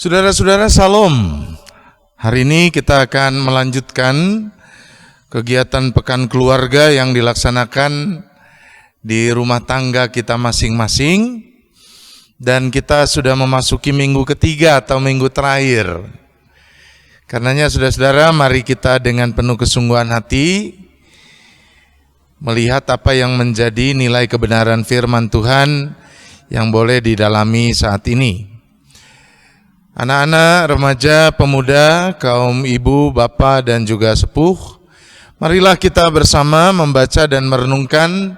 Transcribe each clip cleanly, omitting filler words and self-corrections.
Saudara-saudara, Salam. Hari ini kita akan melanjutkan kegiatan pekan keluarga yang dilaksanakan di rumah tangga kita masing-masing. Dan kita sudah memasuki minggu ketiga atau minggu terakhir. Karenanya saudara-saudara, mari kita dengan penuh kesungguhan hati melihat apa yang menjadi nilai kebenaran firman Tuhan yang boleh didalami saat ini. Anak-anak, remaja, pemuda, kaum ibu, bapak, dan juga sepuh, marilah kita bersama membaca dan merenungkan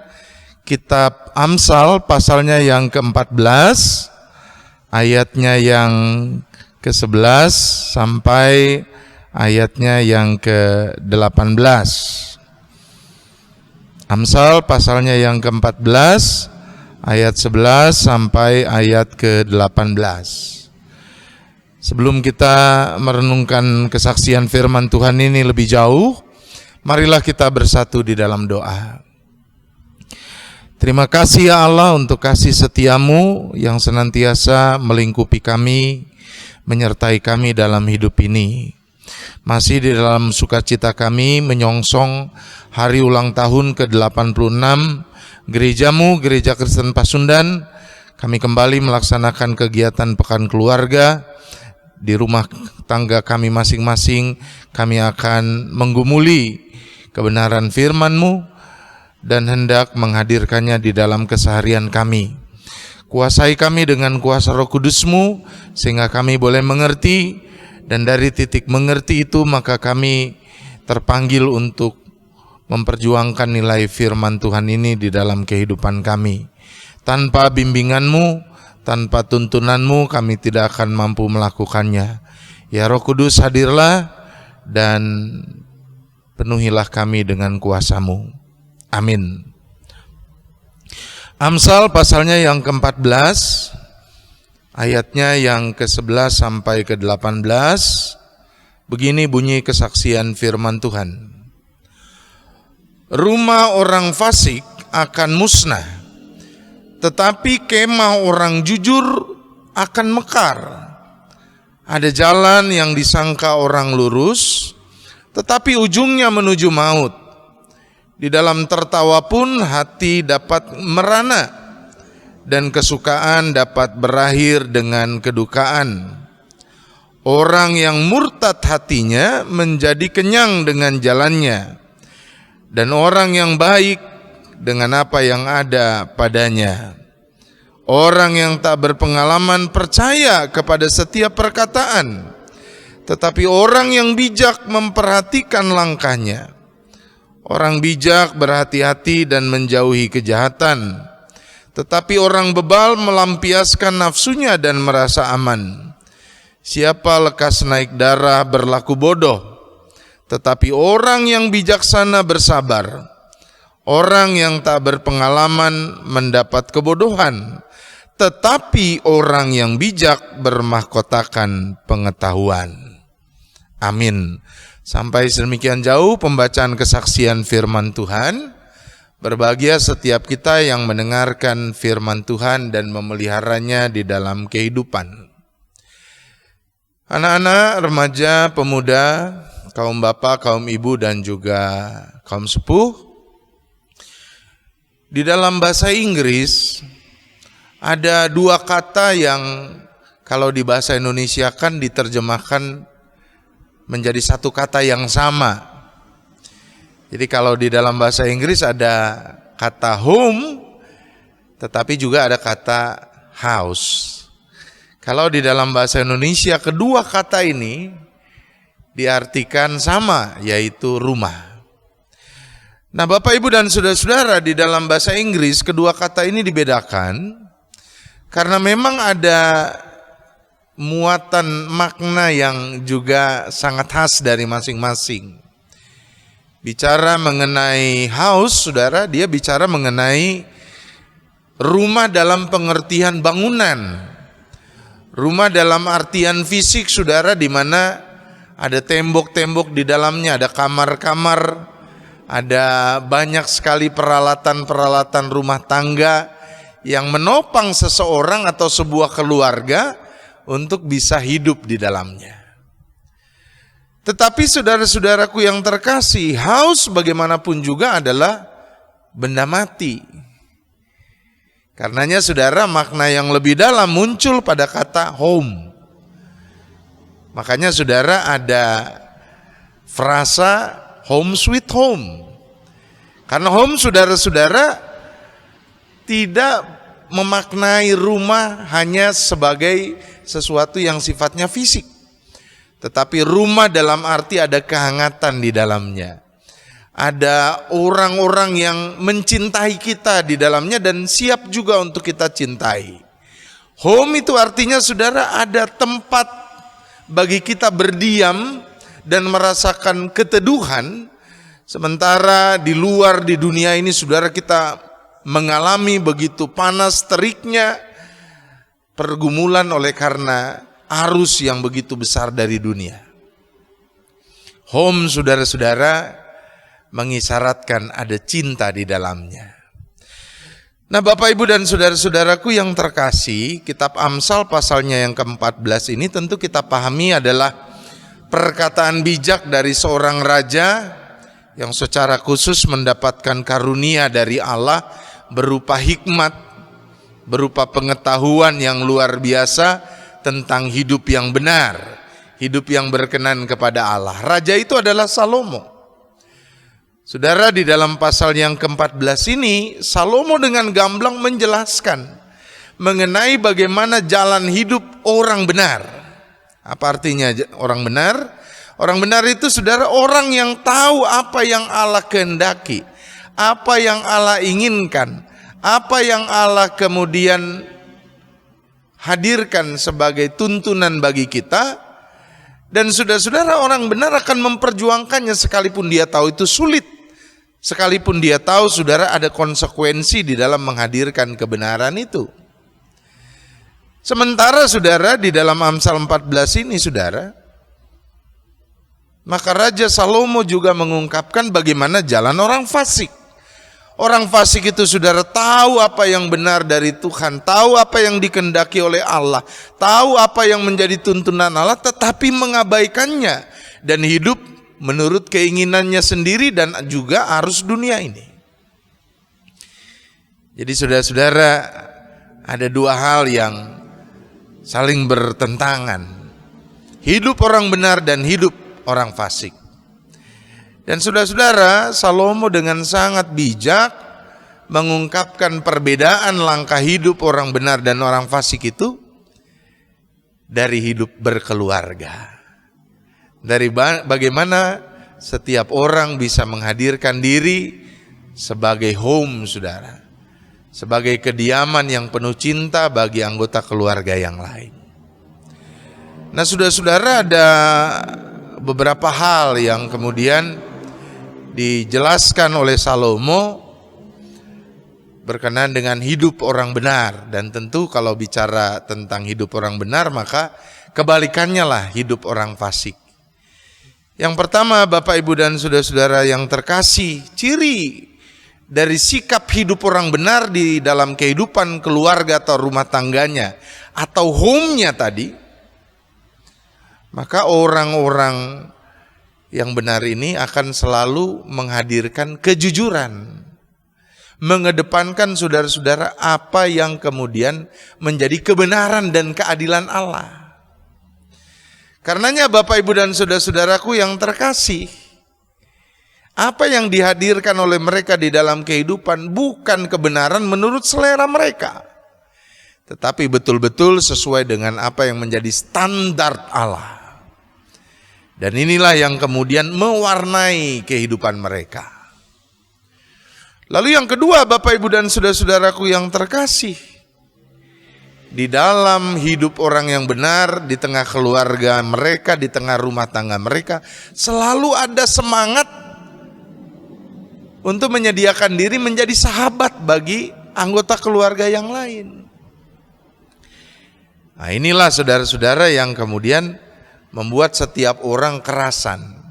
kitab Amsal pasalnya yang ke-14, ayatnya yang ke-11 sampai ayatnya yang ke-18. Amsal pasalnya yang ke-14, ayat 11 sampai ayat ke-18. Sebelum kita merenungkan kesaksian firman Tuhan ini lebih jauh, marilah kita bersatu di dalam doa. Terima kasih ya Allah untuk kasih setiamu yang senantiasa melingkupi kami, menyertai kami dalam hidup ini. Masih di dalam sukacita kami menyongsong hari ulang tahun ke-86 gerejamu, Gereja Kristen Pasundan. Kami kembali melaksanakan kegiatan pekan keluarga. Di rumah tangga kami masing-masing, kami akan menggumuli kebenaran firman-Mu dan hendak menghadirkannya di dalam keseharian kami. Kuasai kami dengan kuasa Roh Kudus-Mu, sehingga kami boleh mengerti, dan dari titik mengerti itu maka kami terpanggil untuk memperjuangkan nilai firman Tuhan ini di dalam kehidupan kami. Tanpa bimbingan-Mu, tanpa tuntunan-Mu, kami tidak akan mampu melakukannya. Ya Roh Kudus, hadirlah dan penuhilah kami dengan kuasa-Mu. Amin. Amsal pasalnya yang ke-14, ayatnya yang ke-11 sampai ke-18. Begini bunyi kesaksian firman Tuhan. Rumah orang fasik akan musnah, tetapi kemah orang jujur akan mekar. Ada jalan yang disangka orang lurus, tetapi ujungnya menuju maut. Di dalam tertawa pun hati dapat merana, dan kesukaan dapat berakhir dengan kedukaan. Orang yang murtad hatinya menjadi kenyang dengan jalannya, dan orang yang baik dengan apa yang ada padanya. Orang yang tak berpengalaman percaya kepada setiap perkataan, tetapi orang yang bijak memperhatikan langkahnya. Orang bijak berhati-hati dan menjauhi kejahatan, tetapi orang bebal melampiaskan nafsunya dan merasa aman. Siapa lekas naik darah berlaku bodoh, tetapi orang yang bijaksana bersabar. Orang yang tak berpengalaman mendapat kebodohan, tetapi orang yang bijak bermahkotakan pengetahuan. Amin. Sampai sedemikian jauh pembacaan kesaksian firman Tuhan. Berbahagia setiap kita yang mendengarkan firman Tuhan dan memeliharanya di dalam kehidupan. Anak-anak, remaja, pemuda, kaum bapak, kaum ibu, dan juga kaum sepuh. Di dalam bahasa Inggris ada dua kata yang kalau di bahasa Indonesia kan diterjemahkan menjadi satu kata yang sama. Jadi kalau di dalam bahasa Inggris ada kata home, tetapi juga ada kata house. Kalau di dalam bahasa Indonesia kedua kata ini diartikan sama, yaitu rumah. Nah, Bapak, Ibu, dan saudara-saudara, di dalam bahasa Inggris kedua kata ini dibedakan karena memang ada muatan makna yang juga sangat khas dari masing-masing. Bicara mengenai house, saudara, dia bicara mengenai rumah dalam pengertian bangunan. Rumah dalam artian fisik, saudara, di mana ada tembok-tembok di dalamnya, ada kamar-kamar, ada banyak sekali peralatan-peralatan rumah tangga yang menopang seseorang atau sebuah keluarga untuk bisa hidup di dalamnya. Tetapi saudara-saudaraku yang terkasih, haus bagaimanapun juga adalah benda mati. Karenanya saudara, makna yang lebih dalam muncul pada kata home. Makanya saudara, ada frasa home sweet home. Karena home, saudara-saudara, tidak memaknai rumah hanya sebagai sesuatu yang sifatnya fisik, tetapi rumah dalam arti ada kehangatan di dalamnya. Ada orang-orang yang mencintai kita di dalamnya dan siap juga untuk kita cintai. Home itu artinya saudara, ada tempat bagi kita berdiam dan merasakan keteduhan. Sementara di luar, di dunia ini saudara, kita mengalami begitu panas teriknya pergumulan oleh karena arus yang begitu besar dari dunia. Home, saudara-saudara, mengisyaratkan ada cinta di dalamnya. Nah, Bapak Ibu dan saudara-saudaraku yang terkasih, kitab Amsal pasalnya yang ke-14 ini tentu kita pahami adalah perkataan bijak dari seorang raja yang secara khusus mendapatkan karunia dari Allah berupa hikmat, berupa pengetahuan yang luar biasa tentang hidup yang benar, hidup yang berkenan kepada Allah. Raja itu adalah Salomo. Saudara, di dalam pasal yang ke-14 ini, Salomo dengan gamblang menjelaskan mengenai bagaimana jalan hidup orang benar. Apa artinya orang benar? Orang benar itu saudara, orang yang tahu apa yang Allah kehendaki, apa yang Allah inginkan, apa yang Allah kemudian hadirkan sebagai tuntunan bagi kita. Dan saudara-saudara, orang benar akan memperjuangkannya sekalipun dia tahu itu sulit, sekalipun dia tahu saudara ada konsekuensi di dalam menghadirkan kebenaran itu. Sementara saudara, di dalam Amsal 14 ini saudara, maka Raja Salomo juga mengungkapkan bagaimana jalan orang fasik. Orang fasik itu saudara tahu apa yang benar dari Tuhan, tahu apa yang dikehendaki oleh Allah, tahu apa yang menjadi tuntunan Allah, tetapi mengabaikannya dan hidup menurut keinginannya sendiri dan juga arus dunia ini. Jadi saudara-saudara, ada dua hal yang saling bertentangan. Hidup orang benar dan hidup orang fasik. Dan saudara-saudara, Salomo dengan sangat bijak mengungkapkan perbedaan langkah hidup orang benar dan orang fasik itu dari hidup berkeluarga. Dari bagaimana setiap orang bisa menghadirkan diri sebagai home, saudara, sebagai kediaman yang penuh cinta bagi anggota keluarga yang lain. Nah, saudara-saudara, ada beberapa hal yang kemudian dijelaskan oleh Salomo berkenaan dengan hidup orang benar. Dan tentu kalau bicara tentang hidup orang benar, maka kebalikannya lah hidup orang fasik. Yang pertama, Bapak Ibu dan saudara-saudara yang terkasih, ciri dari sikap hidup orang benar di dalam kehidupan keluarga atau rumah tangganya atau home-nya tadi, maka orang-orang yang benar ini akan selalu menghadirkan kejujuran, mengedepankan saudara-saudara apa yang kemudian menjadi kebenaran dan keadilan Allah. Karenanya Bapak Ibu dan saudara-saudaraku yang terkasih, apa yang dihadirkan oleh mereka di dalam kehidupan bukan kebenaran menurut selera mereka, tetapi betul-betul sesuai dengan apa yang menjadi standar Allah. Dan inilah yang kemudian mewarnai kehidupan mereka. Lalu yang kedua, Bapak Ibu dan saudara-saudaraku yang terkasih, di dalam hidup orang yang benar, di tengah keluarga mereka, di tengah rumah tangga mereka, selalu ada semangat untuk menyediakan diri menjadi sahabat bagi anggota keluarga yang lain. Nah, inilah saudara-saudara yang kemudian membuat setiap orang kerasan.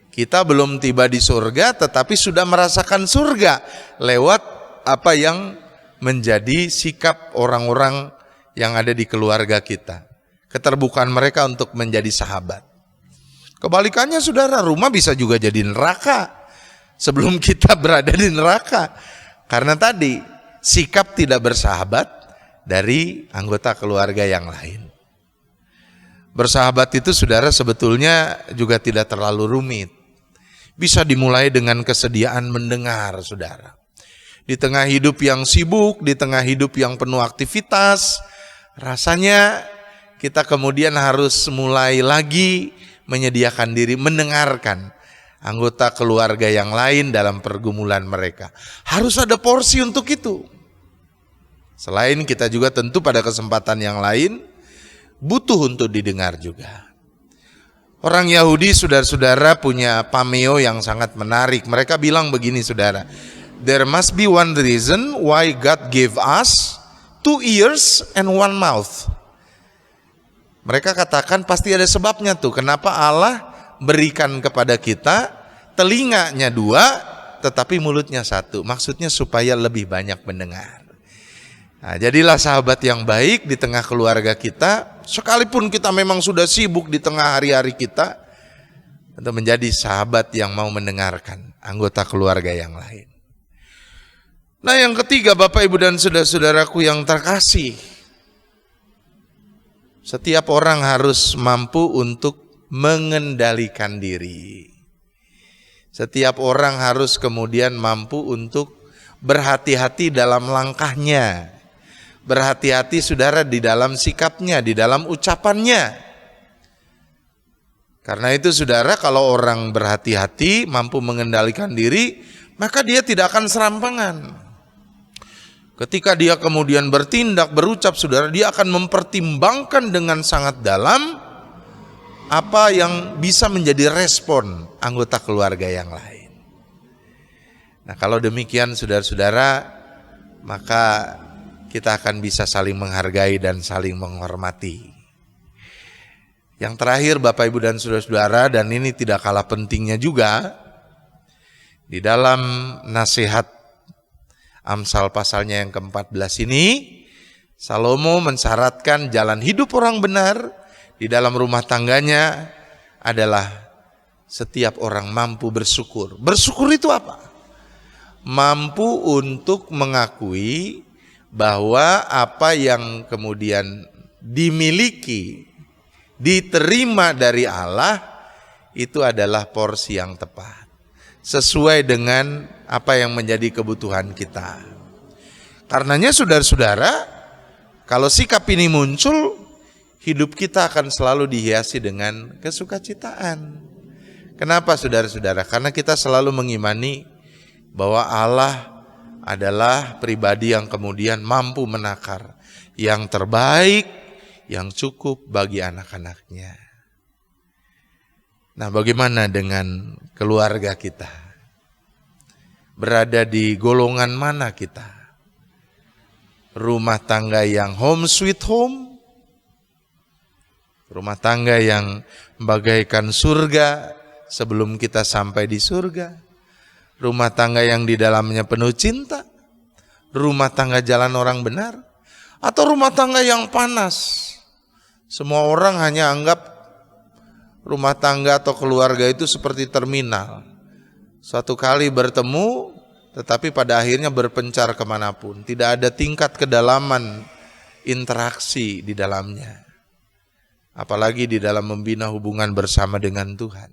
Kita belum tiba di surga, tetapi sudah merasakan surga lewat apa yang menjadi sikap orang-orang yang ada di keluarga kita. keterbukaan mereka untuk menjadi sahabat. Kebalikannya saudara, rumah bisa juga jadi neraka sebelum kita berada di neraka. Karena tadi sikap tidak bersahabat dari anggota keluarga yang lain. Bersahabat itu saudara sebetulnya juga tidak terlalu rumit. Bisa dimulai dengan kesediaan mendengar saudara. Di tengah hidup yang sibuk, di tengah hidup yang penuh aktivitas, rasanya kita kemudian harus mulai lagi menyediakan diri mendengarkan anggota keluarga yang lain dalam pergumulan mereka. Harus ada porsi untuk itu. Selain kita juga tentu pada kesempatan yang lain butuh untuk didengar juga. Orang Yahudi saudara-saudara punya pameo yang sangat menarik. Mereka bilang begini saudara, there must be one reason why God gave us 2 ears and 1 mouth. Mereka katakan pasti ada sebabnya tuh, kenapa Allah berikan kepada kita telinganya 2 tetapi mulutnya 1. Maksudnya supaya lebih banyak mendengar. Nah, jadilah sahabat yang baik di tengah keluarga kita, sekalipun kita memang sudah sibuk di tengah hari-hari kita, untuk menjadi sahabat yang mau mendengarkan anggota keluarga yang lain. Nah, yang ketiga Bapak Ibu dan saudara-saudaraku yang terkasih, setiap orang harus mampu untuk mengendalikan diri. Setiap orang harus kemudian mampu untuk berhati-hati dalam langkahnya. Berhati-hati saudara di dalam sikapnya, di dalam ucapannya. Karena itu saudara, kalau orang berhati-hati, mampu mengendalikan diri, maka dia tidak akan serampangan. Ketika dia kemudian bertindak, berucap saudara, dia akan mempertimbangkan dengan sangat dalam apa yang bisa menjadi respon anggota keluarga yang lain. Nah, kalau demikian saudara-saudara, maka kita akan bisa saling menghargai dan saling menghormati. Yang terakhir Bapak Ibu dan saudara-saudara, dan ini tidak kalah pentingnya juga, di dalam nasihat Amsal pasalnya yang ke-14 ini, Salomo mensyaratkan jalan hidup orang benar di dalam rumah tangganya adalah setiap orang mampu bersyukur. Bersyukur itu apa? Mampu untuk mengakui bahwa apa yang kemudian dimiliki, diterima dari Allah, itu adalah porsi yang tepat, sesuai dengan apa yang menjadi kebutuhan kita. Karenanya saudara-saudara, kalau sikap ini muncul, hidup kita akan selalu dihiasi dengan kesukacitaan. Kenapa saudara-saudara? Karena kita selalu mengimani bahwa Allah adalah pribadi yang kemudian mampu menakar yang terbaik, yang cukup bagi anak-anaknya. Nah, bagaimana dengan keluarga kita? Berada di golongan mana kita? Rumah tangga yang home sweet home? Rumah tangga yang bagaikan surga sebelum kita sampai di surga? Rumah tangga yang di dalamnya penuh cinta? Rumah tangga jalan orang benar? Atau rumah tangga yang panas? Semua orang hanya anggap rumah tangga atau keluarga itu seperti terminal. Suatu kali bertemu, tetapi pada akhirnya berpencar kemanapun. Tidak ada tingkat kedalaman interaksi di dalamnya. Apalagi di dalam membina hubungan bersama dengan Tuhan.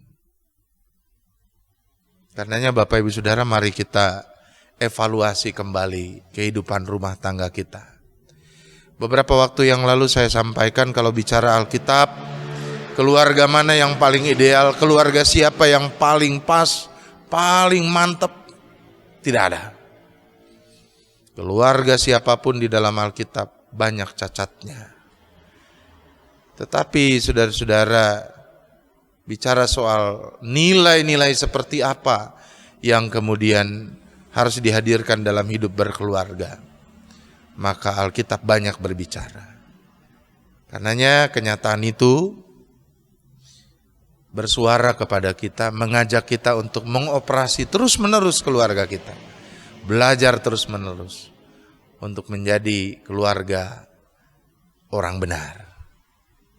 Karenanya Bapak Ibu Saudara, mari kita evaluasi kembali kehidupan rumah tangga kita. Beberapa waktu yang lalu saya sampaikan kalau bicara Alkitab, keluarga mana yang paling ideal, keluarga siapa yang paling pas, paling mantap, tidak ada. Keluarga siapapun di dalam Alkitab banyak cacatnya. Tetapi saudara-saudara, bicara soal nilai-nilai seperti apa yang kemudian harus dihadirkan dalam hidup berkeluarga, maka Alkitab banyak berbicara. Karenanya kenyataan itu bersuara kepada kita, mengajak kita untuk mengoperasi terus-menerus keluarga kita. Belajar terus-menerus untuk menjadi keluarga orang benar.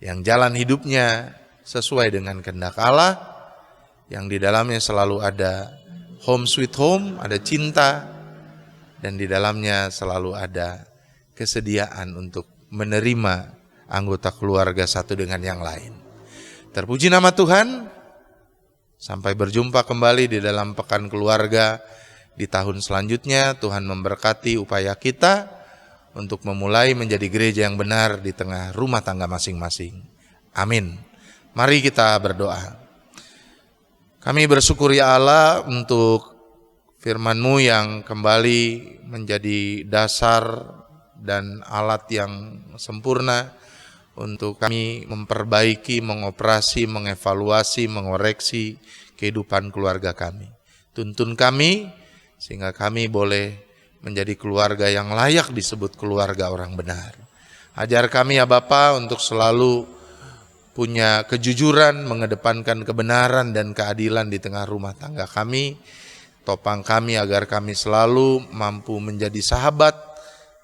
yang jalan hidupnya sesuai dengan kehendak Allah, yang di dalamnya selalu ada home sweet home, ada cinta, dan di dalamnya selalu ada kesediaan untuk menerima anggota keluarga satu dengan yang lain. Terpuji nama Tuhan. Sampai berjumpa kembali di dalam pekan keluarga di tahun selanjutnya. Tuhan memberkati upaya kita untuk memulai menjadi gereja yang benar di tengah rumah tangga masing-masing. Amin. Mari kita berdoa. Kami bersyukur ya Allah untuk firman-Mu yang kembali menjadi dasar dan alat yang sempurna untuk kami memperbaiki, mengoperasi, mengevaluasi, mengoreksi kehidupan keluarga kami. Tuntun kami sehingga kami boleh menjadi keluarga yang layak disebut keluarga orang benar. Ajar kami ya Bapa untuk selalu punya kejujuran, mengedepankan kebenaran dan keadilan di tengah rumah tangga kami. Topang kami agar kami selalu mampu menjadi sahabat,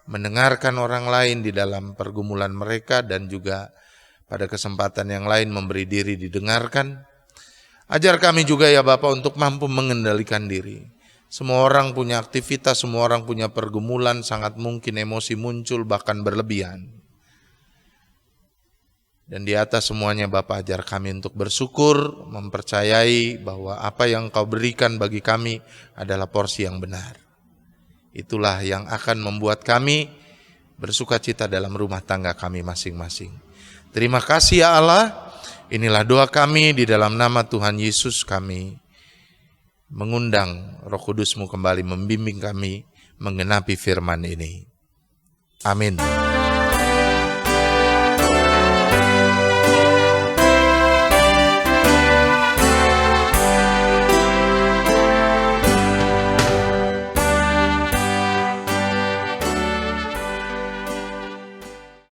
mendengarkan orang lain di dalam pergumulan mereka dan juga pada kesempatan yang lain memberi diri didengarkan. Ajar kami juga ya Bapa untuk mampu mengendalikan diri. Semua orang punya aktivitas, semua orang punya pergumulan, sangat mungkin emosi muncul bahkan berlebihan. Dan di atas semuanya Bapa ajar kami untuk bersyukur, mempercayai bahwa apa yang Kau berikan bagi kami adalah porsi yang benar. Itulah yang akan membuat kami bersukacita dalam rumah tangga kami masing-masing. Terima kasih ya Allah. Inilah doa kami di dalam nama Tuhan Yesus kami mengundang Roh Kudus-Mu kembali membimbing kami menggenapi firman ini. Amin.